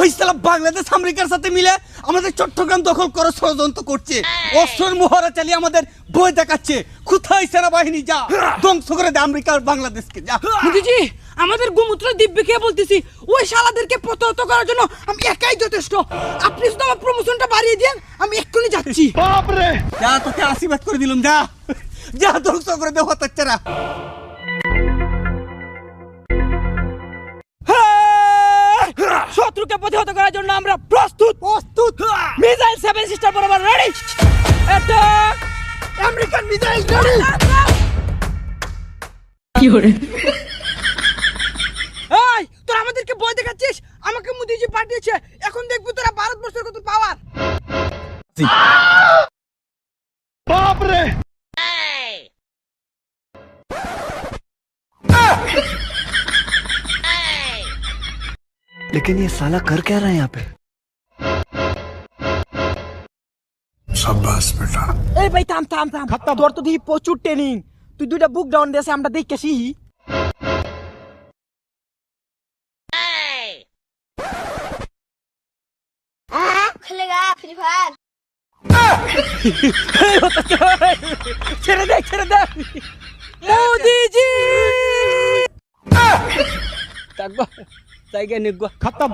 হইছিল বাংলাদেশ আমেরিকার সাথে মিলে আমাদের চট্টগ্রাম দখল করার ষড়যন্ত্র করছে, অস্ত্রের মোহরা চালিয়ে আমাদের ভয় দেখাচ্ছে। কোথায় সেনাবাহিনী? যা ধ্বংস করে দে আমেরিকা আর বাংলাদেশকে, যা। মোদিজি, আমাদের গোমূত্র দিব্যকে বলতেছি, ওই শালাদেরকে প্রতিহত করার জন্য আমি একাই যথেষ্ট। আপনি শুধু আমার প্রমোশনটা বাড়িয়ে দেন, আমি এক্ষুনি যাচ্ছি। যা, তোকে আশীর্বাদ করে দিলাম, যা যা ধ্বংস করে দে হতাচ্ছারা। শত্রুকে প্রতিহত করার জন্য আমরা প্রস্তুত। মিসাইল 7 সিস্টার বরাবর ready. Attack! American missile ready. কি হরে? এই, তোরা আমাদেরকে ভয় দেখাচ্ছিস? আমাকে মোদিজি পাঠিয়েছে, এখন দেখবি তোরা ভারতবর্ষের কত পাওয়ার। বাপ রে! लेकिन ये साला कर क्या रहा है यहाँ पे? शाबाश बेटा। এই ভাই থাম থাম থাম, তোর তো দেখি প্রচুর ট্রেনিং। তুই দুইটা বুক ডাউন দিয়েছে, আমরা দেখতেছি। खेलेगा फ्री फायर। ছেড়ে দে, ছেড়ে দে। মোদিজি থাকবো, জায়গায় নিগো। খতম।